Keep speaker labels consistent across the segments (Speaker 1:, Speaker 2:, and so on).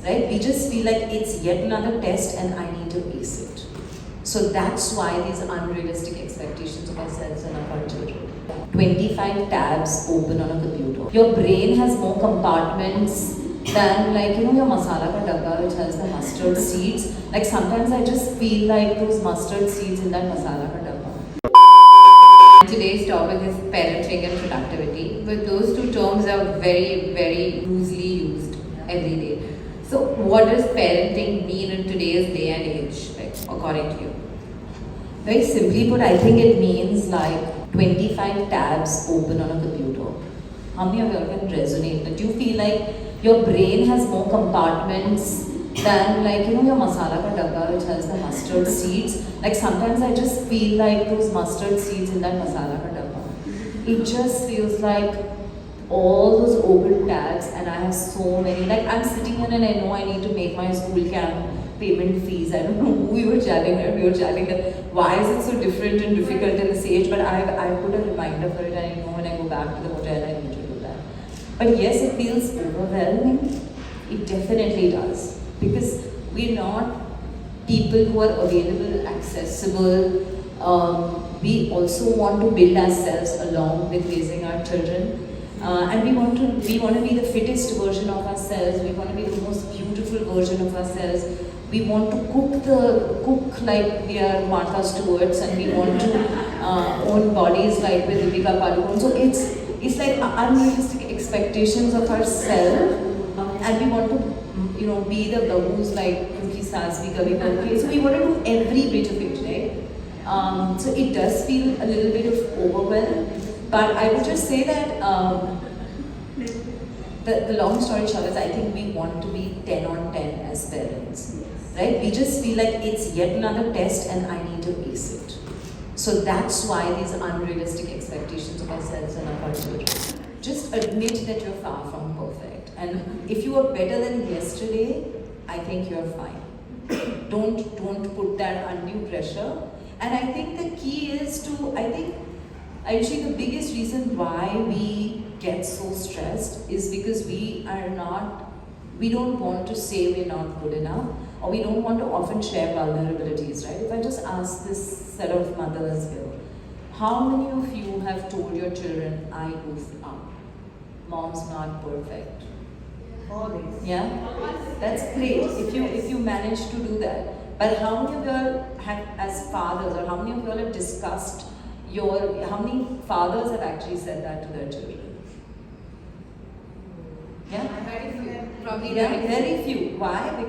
Speaker 1: right? We just feel like it's yet another test and I need to ace it. So that's why these unrealistic expectations of ourselves and of our children. 25 tabs open on a computer. Your brain has more compartments than your masala ka dabba which has the mustard seeds. Like sometimes I just feel like those mustard seeds in that masala ka dabba.
Speaker 2: Today's topic is parenting and productivity, but those two terms are very, very loosely used every day. So what does parenting mean in today's day and age, according to you?
Speaker 1: Very simply put, I think it means like 25 tabs open on a computer. How many of you all can resonate? That you feel like your brain has more compartments than your masala ka dabba which has the mustard seeds. Like sometimes I just feel like those mustard seeds in that masala ka dabba. It just feels like all those open tabs and I have so many. Like I'm sitting here and I know I need to make my school camp payment fees. I don't know who we were chatting with. We were chatting that why is it so different and difficult in this age, but I put a reminder for it and I know when I go back to the hotel I need to do that. But yes, it feels overwhelming. It definitely does. Because we're not people who are available, accessible. We also want to build ourselves along with raising our children. And we want to be the fittest version of ourselves. We want to be the most beautiful version of ourselves. We want to cook like we are Martha Stewart's, and we want to own bodies like with Deepika Padukone. So it's like unrealistic expectations of ourselves, and we want to be the bahus like Unki Saas Bhi Kabhi Banke. So we want to do every bit of it, right? So it does feel a little bit of overwhelm. But I would just say that the long story short is I think we want to be 10 on 10 as parents, right? We just feel like it's yet another test and I need to ace it. So that's why these unrealistic expectations of ourselves and of our children. Just admit that you're far from perfect. And if you are better than yesterday, I think you're fine. Don't put that undue pressure. And I think the key is actually, the biggest reason why we get so stressed is because we don't want to say we're not good enough, or we don't want to often share vulnerabilities, right? If I just ask this set of mothers here, how many of you have told your children, I goofed up? Mom's not perfect.
Speaker 3: Always.
Speaker 1: Yeah? That's great if you manage to do that. But how many of you all have, as fathers, or how many of you all have discussed how many fathers have actually said that to their children? Yeah?
Speaker 2: Very few. Probably
Speaker 1: Very few. Why?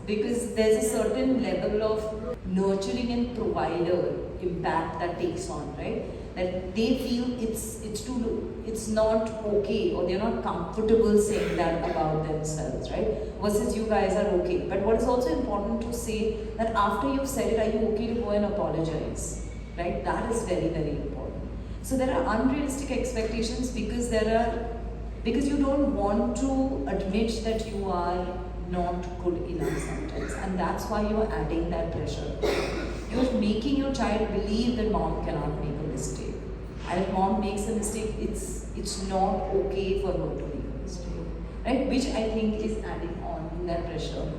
Speaker 1: Because there's a certain level of nurturing and provider impact that takes on, right? That they feel it's not okay, or they're not comfortable saying that about themselves, right? Versus you guys are okay. But what is also important to say that after you've said it, are you okay to go and apologize? Right? That is very, very important. So there are unrealistic expectations because you don't want to admit that you are not good enough sometimes, and that's why you're adding that pressure. You're making your child believe that mom cannot make a mistake, and if mom makes a mistake, it's not okay for her to make a mistake, right? Which I think is adding on to that pressure.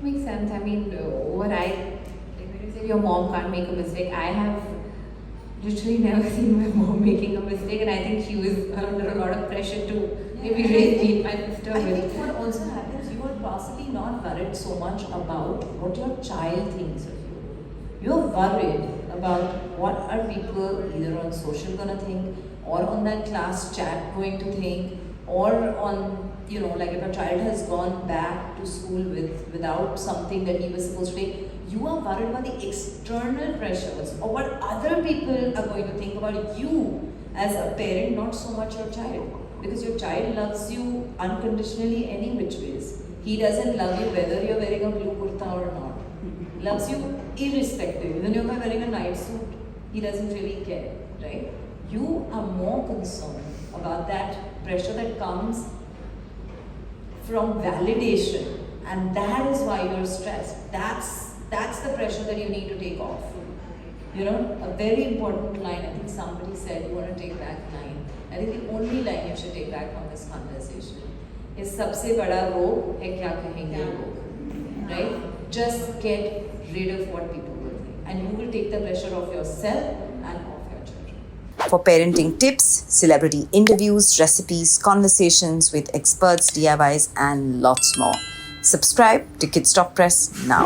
Speaker 2: Makes sense. I mean, when you say your mom can't make a mistake, I have literally never seen my mom making a mistake, and I think she was under a lot of pressure to maybe raise me and my sister.
Speaker 1: I think what also happens, you are possibly not worried so much about what your child thinks of you. You're worried about what are people either on social gonna think, or on that class chat going to think, or on, like if a child has gone back to school without something that he was supposed to take. You are worried about the external pressures, or what other people are going to think about you as a parent, not so much your child. Because your child loves you unconditionally any which ways. He doesn't love you whether you're wearing a blue kurta or not. Loves you irrespective. Even if you're wearing a night suit, he doesn't really care, right? You are more concerned about that pressure that comes from validation, and that is why you're stressed. That's the pressure that you need to take off. A very important line, I think somebody said, you want to take back 9. I think the only line you should take back from this conversation ये सबसे बड़ा रोग है क्या कहेंगे लोग, right? Just get rid of what people will think, and you will take the pressure off yourself and off your children.
Speaker 3: For parenting tips, celebrity interviews, recipes, conversations with experts, DIYs, and lots more. Subscribe to Kids Talk Press now.